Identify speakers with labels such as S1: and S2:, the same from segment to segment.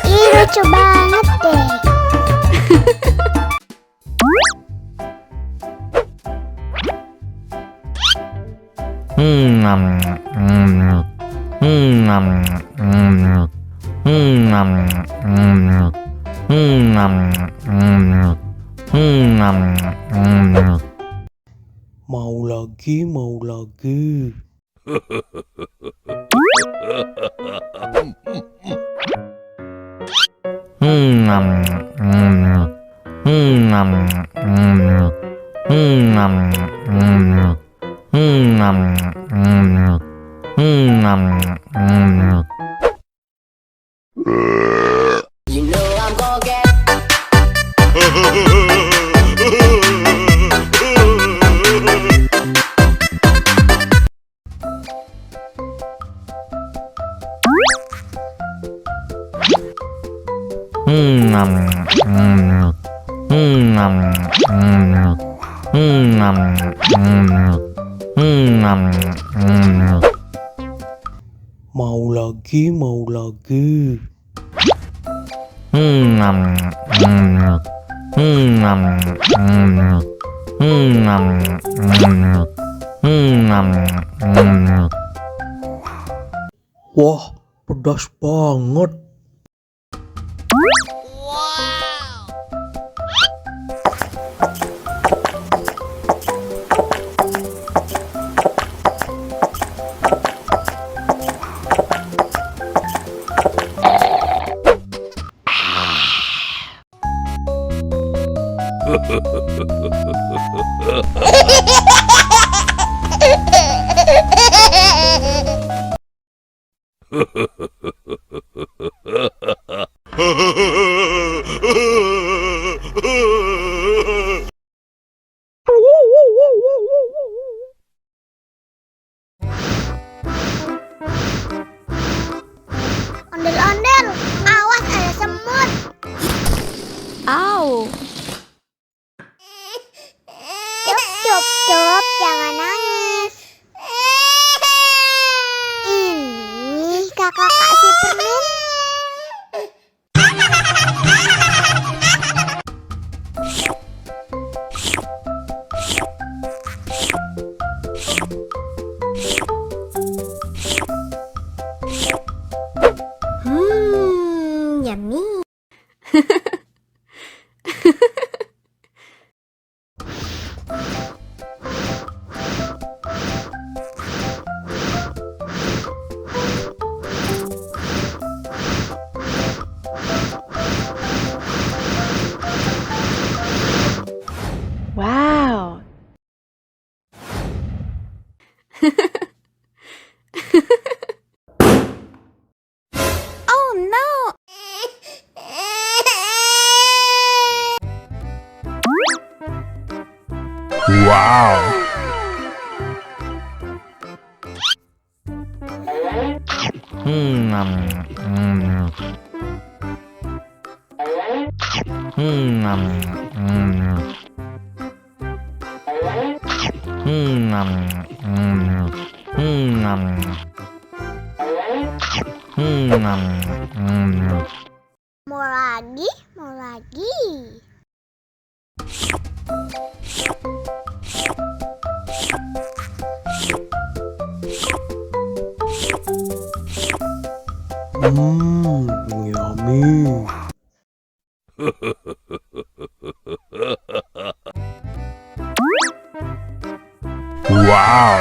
S1: Ih, lucu banget deh.
S2: Mau lagi, mau lagi.
S3: You know I'm gonna get
S2: Mau lagi, mau lagi. Wah, pedas banget.
S1: Ondel-ondel, awas ada semut.
S4: Au.
S1: Cup, jangan nangis. Ini kakak kasih permen.
S4: Yummy. Wow. Oh no.
S5: Wow.
S1: Mau lagi, mau lagi.
S2: Yummy.
S5: Wow.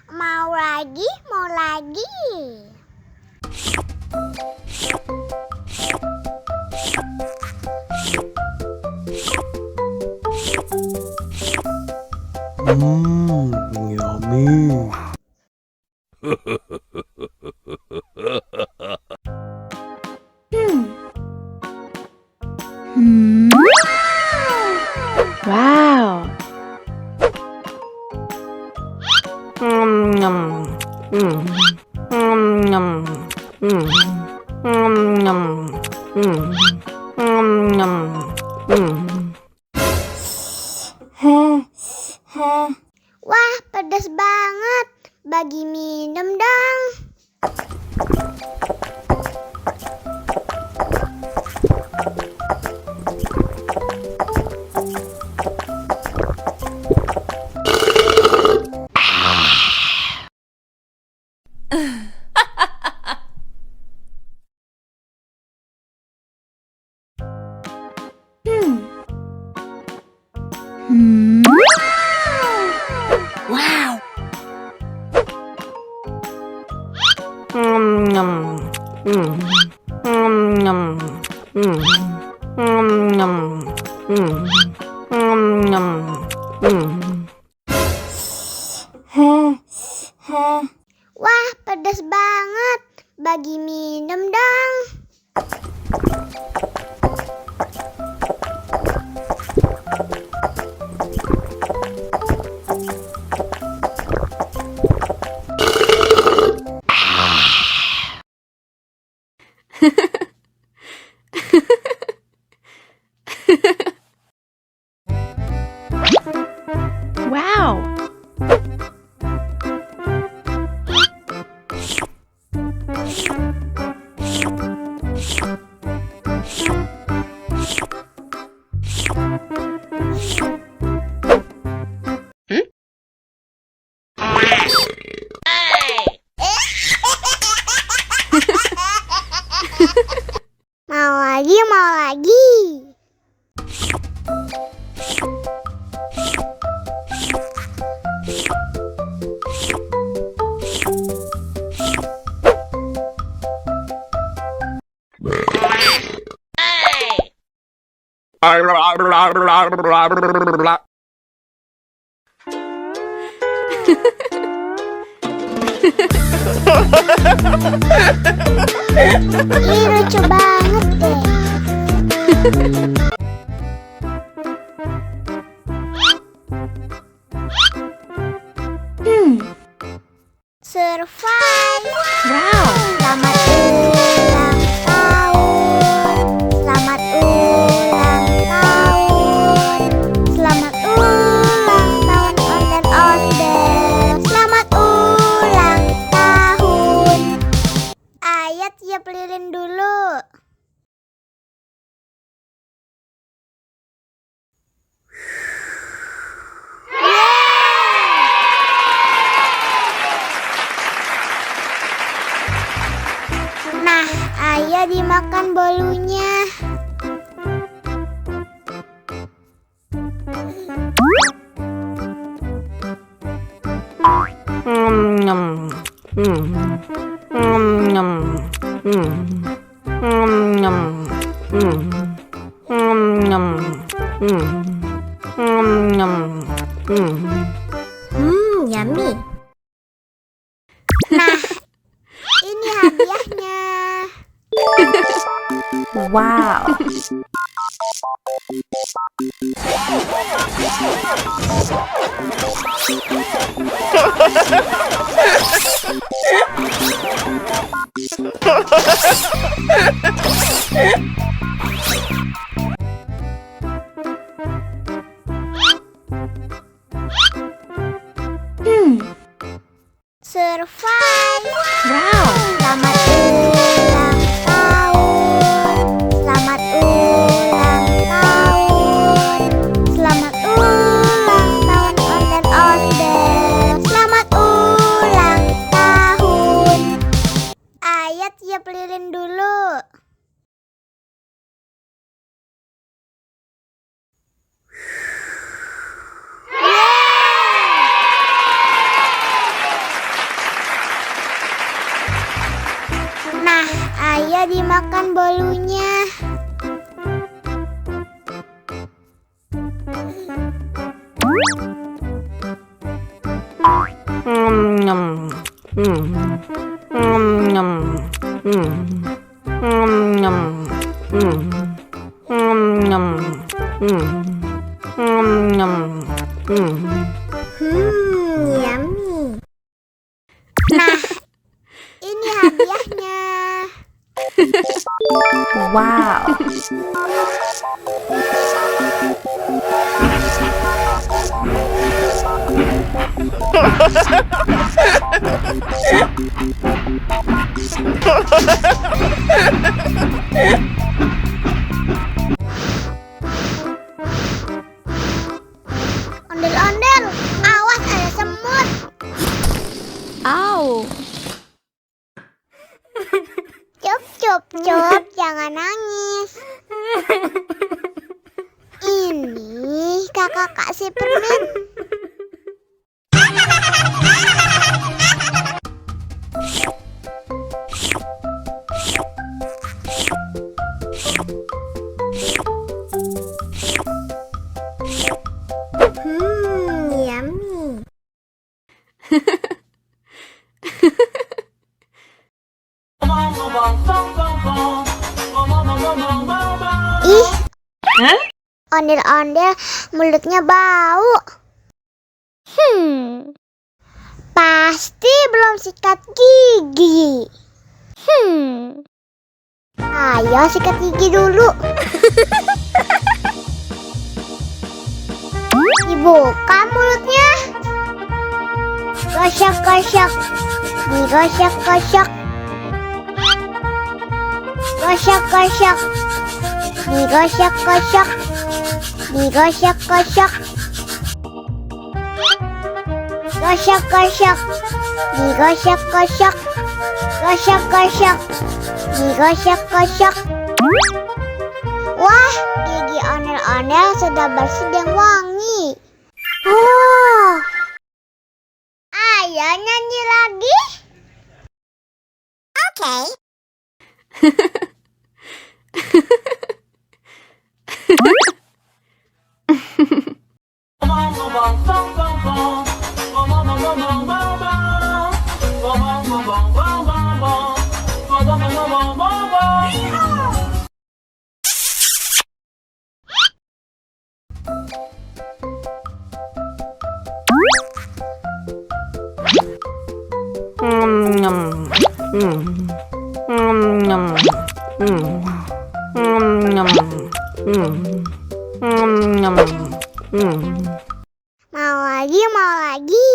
S1: Mau lagi, mau lagi.
S2: Yummy.
S1: Wah, pedas banget. Bagi minum dong.
S4: Wow.
S1: Wah, pedas banget. Bagi minum dong.
S4: Wow.
S1: Mau lagi, mau lagi. Ini lucu banget deh. Survive.
S4: Wow.
S1: Selamat ulang tahun. Selamat ulang tahun. Selamat ulang tahun Onden-Onden. Selamat ulang tahun. Ayat tiup lilin dulu. Nah, ayo dimakan bolunya.
S4: Yummy.
S1: Nah, ini hadiahnya.
S4: Wow.
S1: Survive.
S4: Wow.
S1: Selamat ulang tahun. Selamat ulang tahun. Selamat ulang tahun Onden-Onden. Selamat ulang tahun. Ayat tiup lilin dulu. Nah, ayo dimakan bolunya. Yummy. Nah, ini hadiahnya.
S4: Wow.
S1: Ondel-ondel, awas ada semut.
S4: Ow.
S1: Cup, jangan nangis. Ini kakak kasih permen. Yummy. Ih, ondel-ondel mulutnya bau. Pasti belum sikat gigi. Ayo sikat gigi dulu. Dibuka mulutnya. Gosok-gosok. Digosok-gosok. Gosok-gosok. Digosok-gosok. Digosok-gosok. Gosok-gosok. Digosok-gosok. Gosok-gosok. Digosok-gosok. Wah, gigi ondel-ondel sudah bersih dan wangi. Oh, ayo nyanyi lagi. Oke. Mau lagi, mau lagi.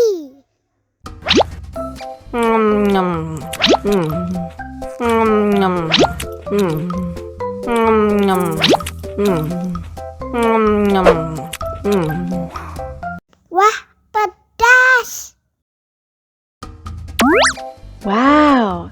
S1: Wah, pedas.
S4: Wow.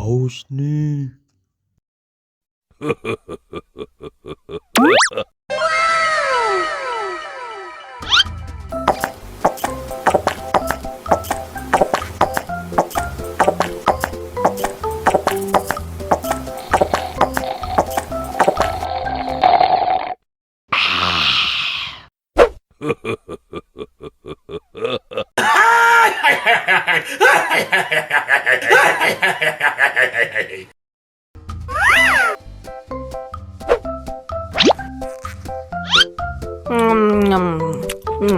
S2: Haus nih.
S1: Mau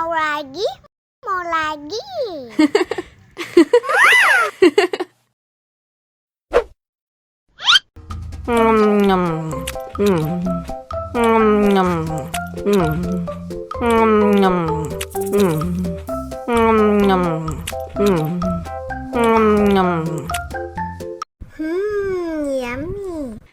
S1: lagi? Mau lagi? Yummy.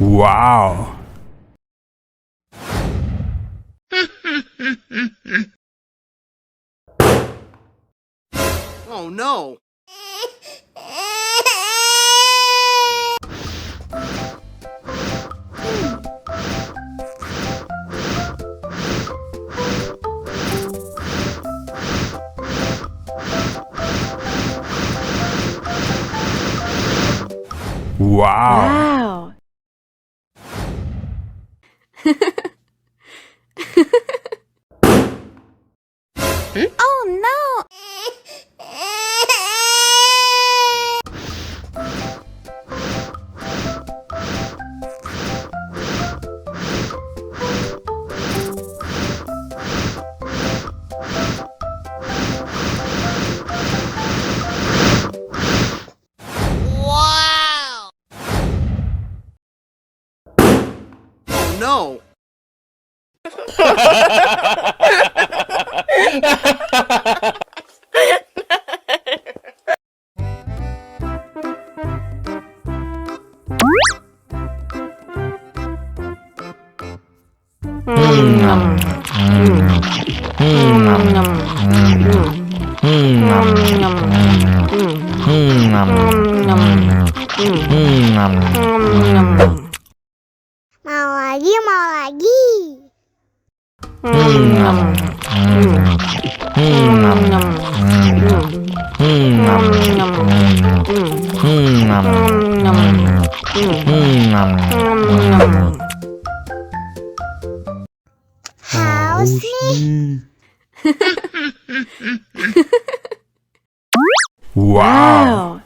S5: Wow.
S3: Oh no!
S5: Wow.
S4: Wow. Oh no!
S3: Wow! Oh no!
S1: Mau lagi? Mau lagi? Haus nih.
S5: Wow.
S4: Wow.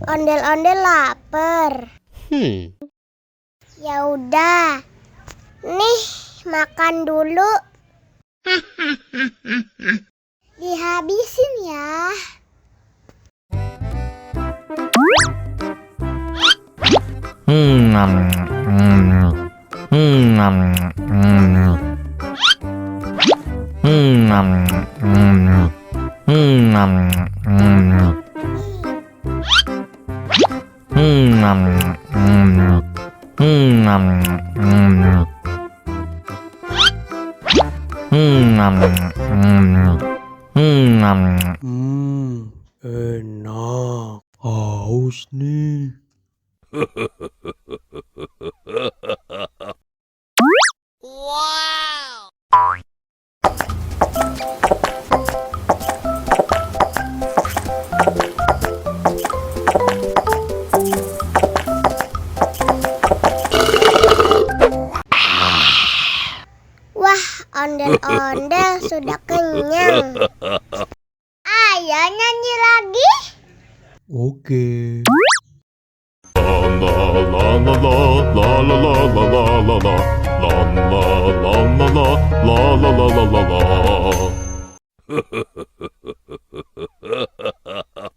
S1: Ondel-ondel lapar. Ya udah. Nih, makan dulu. Dihabisin ya.
S2: Enak. Haus nih.
S3: Wow!
S1: Wah, ondel-ondel sudah kenyang. Ayo nyanyi lagi.
S2: Oke.
S5: La